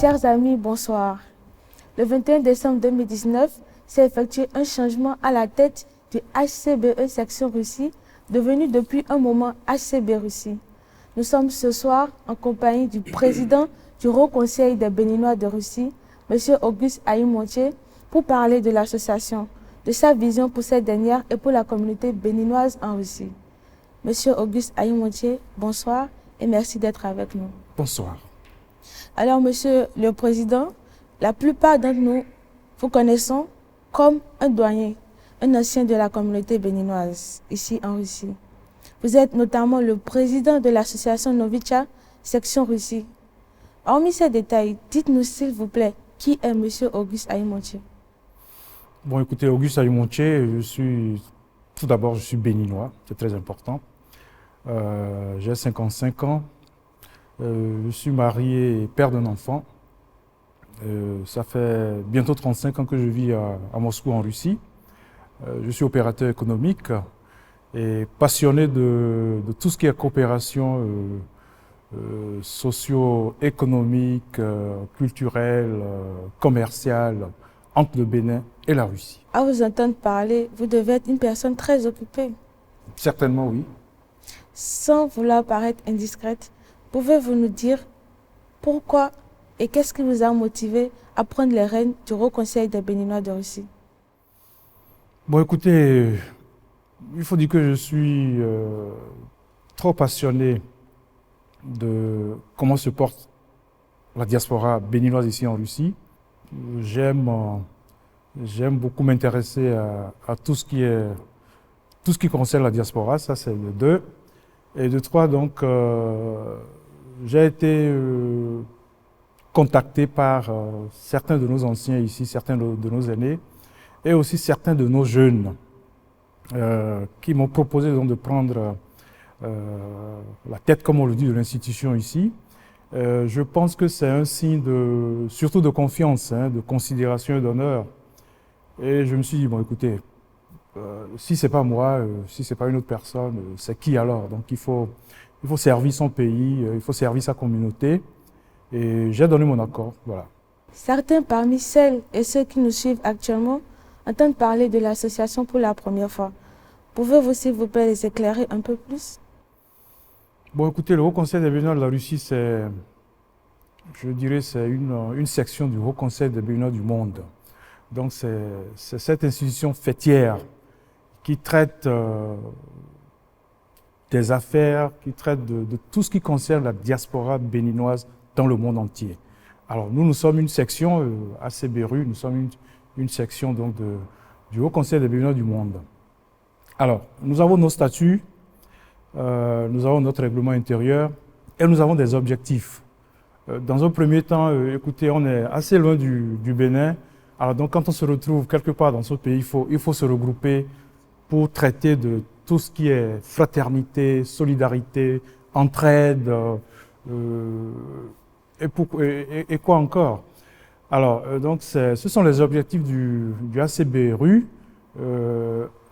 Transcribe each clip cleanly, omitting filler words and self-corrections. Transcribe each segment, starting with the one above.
Chers amis, bonsoir. Le 21 décembre 2019, s'est effectué un changement à la tête du HCBE section Russie, devenu depuis un moment HCB Russie. Nous sommes ce soir en compagnie du président du Haut Conseil des Béninois de Russie, M. Auguste Aïmontier, pour parler de l'association, de sa vision pour cette dernière et pour la communauté béninoise en Russie. M. Auguste Aïmontier, bonsoir et merci d'être avec nous. Bonsoir. Alors, Monsieur le Président, la plupart d'entre nous vous connaissons comme un doyen, un ancien de la communauté béninoise, ici en Russie. Vous êtes notamment le président de l'association Novicha, section Russie. Hormis ces détails, dites-nous s'il vous plaît, qui est Monsieur Auguste Aïmontier? Bon, écoutez, Auguste Aïmontier, tout d'abord, je suis béninois, c'est très important. J'ai 55 ans, je suis marié et père d'un enfant. Ça fait bientôt 35 ans que je vis à Moscou, en Russie. Je suis opérateur économique et passionné de tout ce qui est coopération socio-économique, culturelle, commerciale entre le Bénin et la Russie. À vous entendre parler, vous devez être une personne très occupée. Certainement, oui. Sans vouloir paraître indiscrète, pouvez-vous nous dire pourquoi et qu'est-ce qui vous a motivé à prendre les rênes du Haut Conseil des Béninois de Russie? Bon, écoutez, il faut dire que je suis trop passionné de comment se porte la diaspora béninoise ici en Russie. J'aime beaucoup m'intéresser à tout ce qui concerne la diaspora, ça c'est de deux. Et de trois, donc, j'ai été contacté par certains de nos anciens ici, certains de nos aînés, et aussi certains de nos jeunes qui m'ont proposé donc de prendre la tête, comme on le dit, de l'institution ici. Je pense que c'est un signe surtout de confiance, de considération et d'honneur. Et je me suis dit, bon écoutez, si c'est pas moi, si c'est pas une autre personne, c'est qui alors? Donc il faut servir son pays, il faut servir sa communauté. Et j'ai donné mon accord, voilà. Certains parmi celles et ceux qui nous suivent actuellement entendent parler de l'association pour la première fois. Pouvez-vous, s'il vous plaît, les éclairer un peu plus? Bon, écoutez, le Haut Conseil des Béninois de la Russie, je dirais, c'est une section du Haut Conseil des Béninois du monde. Donc, c'est cette institution fêtière qui traite des affaires, qui traite de tout ce qui concerne la diaspora béninoise dans le monde entier. Alors, nous sommes une section, ACBRU, nous sommes une section donc du Haut Conseil des Béninois du monde. Alors, nous avons nos statuts, nous avons notre règlement intérieur et nous avons des objectifs. Dans un premier temps, écoutez, on est assez loin du Bénin. Alors donc, quand on se retrouve quelque part dans ce pays, il faut se regrouper pour traiter de tout ce qui est fraternité, solidarité, entraide, et quoi encore. Alors, donc, ce sont les objectifs du ACBRU.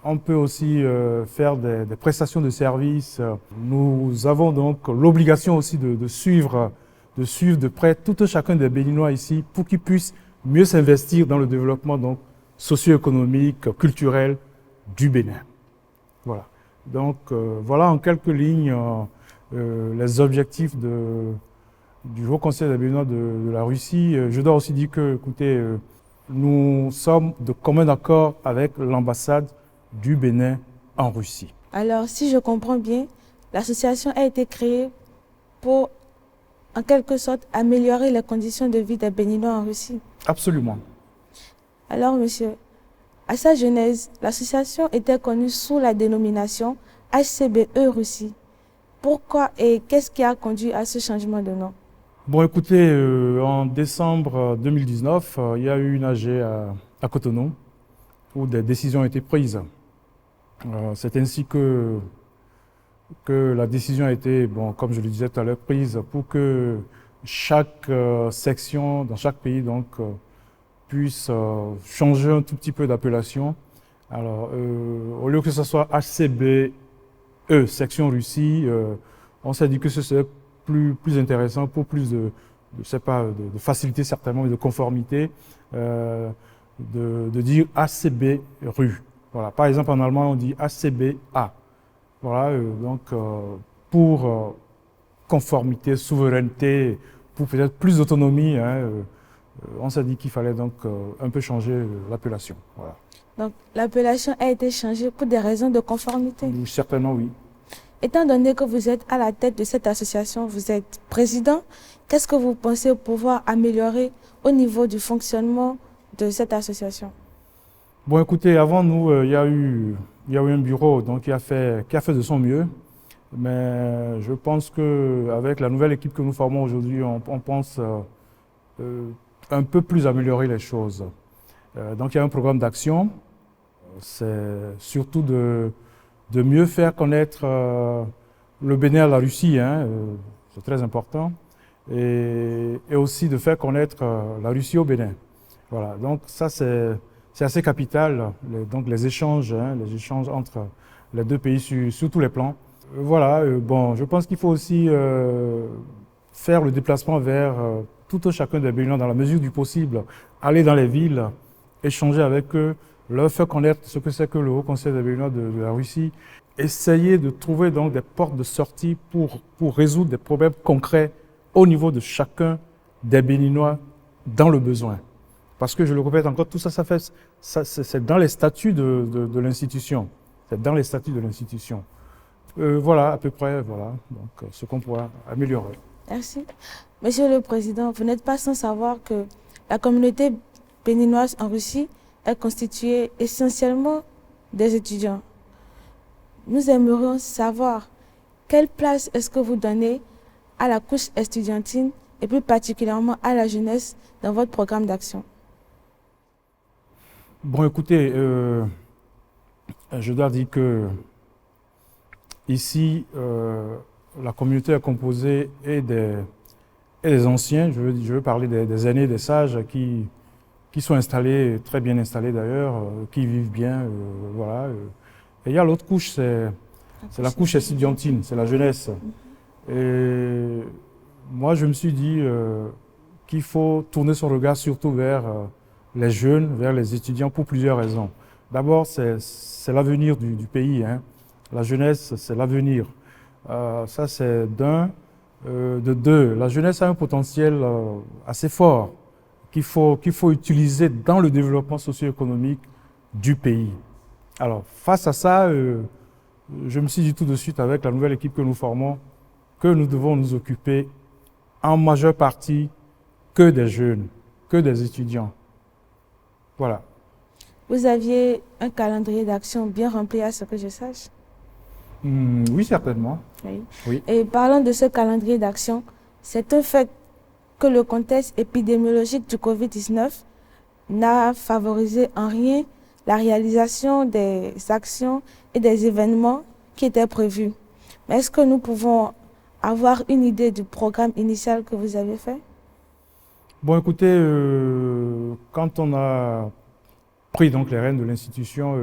On peut aussi faire des prestations de services. Nous avons donc l'obligation aussi de suivre de près tout un chacun des Béninois ici pour qu'ils puissent mieux s'investir dans le développement donc socio-économique, culturel du Bénin. Voilà. Donc voilà en quelques lignes les objectifs du Haut Conseil des Béninois de la Russie. Je dois aussi dire que, écoutez, nous sommes de commun accord avec l'ambassade du Bénin en Russie. Alors, si je comprends bien, l'association a été créée pour, en quelque sorte, améliorer les conditions de vie des Béninois en Russie. Absolument. Alors, monsieur, à sa genèse, l'association était connue sous la dénomination HCBE Russie. Pourquoi et qu'est-ce qui a conduit à ce changement de nom? Bon, écoutez, en décembre 2019, il y a eu une AG à Cotonou où des décisions ont été prises. C'est ainsi que la décision a été, bon, comme je le disais tout à l'heure, prise pour que chaque section dans chaque pays donc, puisse changer un tout petit peu d'appellation. Alors, au lieu que ce soit HCBE, section Russie, on s'est dit que ce serait plus intéressant pour plus je sais pas, de facilité certainement, mais de conformité, de dire ACB rue. Voilà. Par exemple, en allemand, on dit ACBA. Voilà, pour conformité, souveraineté, pour peut-être plus d'autonomie, hein, on s'est dit qu'il fallait donc un peu changer l'appellation. Voilà. Donc, l'appellation a été changée pour des raisons de conformité. Oui, certainement, oui. Étant donné que vous êtes à la tête de cette association, vous êtes président, qu'est-ce que vous pensez pouvoir améliorer au niveau du fonctionnement de cette association? Bon, écoutez, avant nous, il y a eu un bureau donc, qui a fait de son mieux. Mais je pense qu'avec la nouvelle équipe que nous formons aujourd'hui, on pense un peu plus améliorer les choses. Donc il y a un programme d'action. C'est surtout de mieux faire connaître le Bénin à la Russie, hein, c'est très important, et aussi de faire connaître la Russie au Bénin. Voilà, donc ça c'est assez capital, donc les échanges entre les deux pays sur tous les plans. Voilà, bon, je pense qu'il faut aussi faire le déplacement vers tout un chacun des Béninois dans la mesure du possible, aller dans les villes, échanger avec eux, leur faire connaître ce que c'est que le Haut Conseil des Béninois de la Russie, essayer de trouver donc des portes de sortie pour résoudre des problèmes concrets au niveau de chacun des Béninois dans le besoin. Parce que je le répète encore, tout ça, c'est dans les statuts de l'institution. C'est dans les statuts de l'institution. Voilà, à peu près, voilà, donc ce qu'on pourra améliorer. Merci. Monsieur le Président, vous n'êtes pas sans savoir que la communauté béninoise en Russie est constituée essentiellement des étudiants. Nous aimerions savoir quelle place est-ce que vous donnez à la couche estudiantine et plus particulièrement à la jeunesse dans votre programme d'action. Bon, écoutez, je dois dire que ici, la communauté est composée et des anciens, je veux parler des aînés, des sages qui sont installés, très bien installés d'ailleurs, qui vivent bien, voilà. Et il y a l'autre couche, c'est la couche estudiantine, c'est la jeunesse. Et moi, je me suis dit qu'il faut tourner son regard surtout vers les jeunes, vers les étudiants pour plusieurs raisons. D'abord, c'est l'avenir du pays, hein. La jeunesse, c'est l'avenir. Ça, c'est d'un. De deux, la jeunesse a un potentiel assez fort qu'il faut utiliser dans le développement socio-économique du pays. Alors, face à ça, je me suis dit tout de suite avec la nouvelle équipe que nous formons que nous devons nous occuper en majeure partie que des jeunes, que des étudiants. Voilà. Vous aviez un calendrier d'action bien rempli à ce que je sache? Oui, certainement. Oui. Oui. Et parlant de ce calendrier d'action, c'est un fait que le contexte épidémiologique du Covid-19 n'a favorisé en rien la réalisation des actions et des événements qui étaient prévus. Mais est-ce que nous pouvons avoir une idée du programme initial que vous avez fait? Bon, écoutez, quand on a pris donc les rênes de l'institution,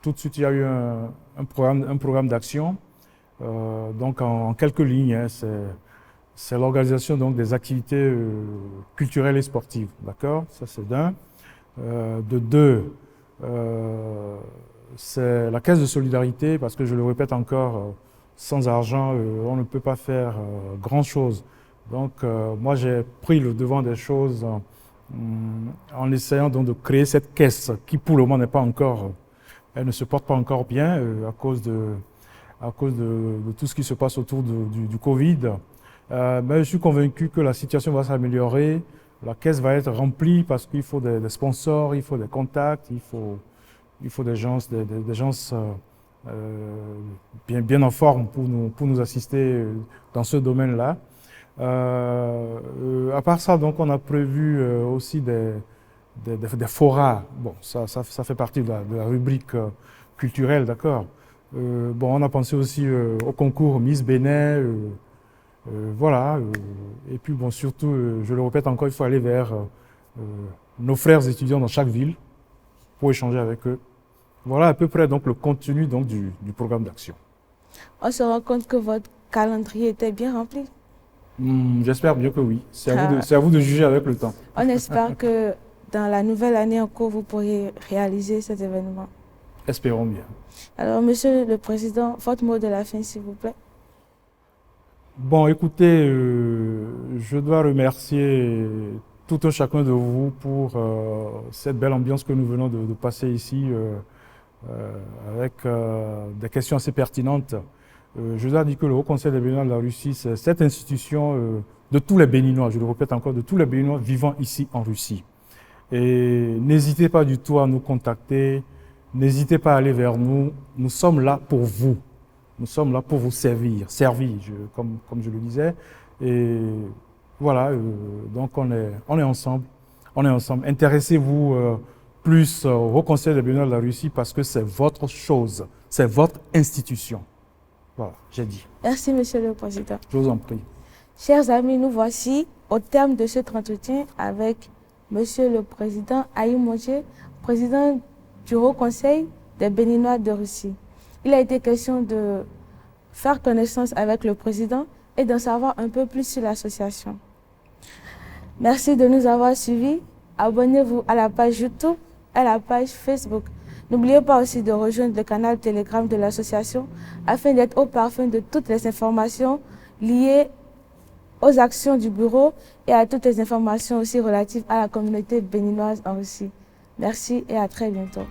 tout de suite il y a eu un programme d'action. Donc en quelques lignes, hein, c'est l'organisation donc des activités culturelles et sportives, d'accord? Ça c'est d'un. De deux, c'est la caisse de solidarité, parce que je le répète encore, sans argent, on ne peut pas faire grand-chose. Donc moi j'ai pris le devant des choses en essayant donc de créer cette caisse qui pour le moment n'est pas encore, elle ne se porte pas encore bien à cause de tout ce qui se passe autour du Covid. Mais je suis convaincu que la situation va s'améliorer, la caisse va être remplie parce qu'il faut des sponsors, il faut des contacts, il faut des gens bien en forme pour nous assister dans ce domaine-là. À part ça, donc, on a prévu aussi des forats. Bon, ça fait partie de la rubrique culturelle, d'accord. Bon, on a pensé aussi au concours Miss Bénin, voilà. Et puis, bon, surtout, je le répète encore, il faut aller vers nos frères étudiants dans chaque ville pour échanger avec eux. Voilà à peu près donc le contenu donc du programme d'action. On se rend compte que votre calendrier était bien rempli. J'espère bien que oui. C'est à vous de juger avec le temps. On espère que dans la nouvelle année en cours, vous pourriez réaliser cet événement. Espérons bien. Alors, Monsieur le Président, votre mot de la fin, s'il vous plaît. Bon, écoutez, je dois remercier tout un chacun de vous pour cette belle ambiance que nous venons de passer ici avec des questions assez pertinentes. Je dois dire que le Haut Conseil des Béninois de la Russie, c'est cette institution de tous les Béninois, je le répète encore, de tous les Béninois vivant ici en Russie. Et n'hésitez pas du tout à nous contacter, n'hésitez pas à aller vers nous, nous sommes là pour vous. Nous sommes là pour vous servir, comme je le disais. Et voilà, donc on est ensemble. Intéressez-vous plus au Haut Conseil des Béninois de la Russie parce que c'est votre chose, c'est votre institution. Voilà, j'ai dit. Merci, Monsieur le Président. Je vous en prie. Chers amis, nous voici au terme de cet entretien avec Monsieur le Président Aïm Moje, président du Haut Conseil des Béninois de Russie. Il a été question de faire connaissance avec le président et d'en savoir un peu plus sur l'association. Merci de nous avoir suivis. Abonnez-vous à la page YouTube et à la page Facebook. N'oubliez pas aussi de rejoindre le canal Telegram de l'association afin d'être au parfum de toutes les informations liées aux actions du bureau et à toutes les informations aussi relatives à la communauté béninoise en Russie. Merci et à très bientôt.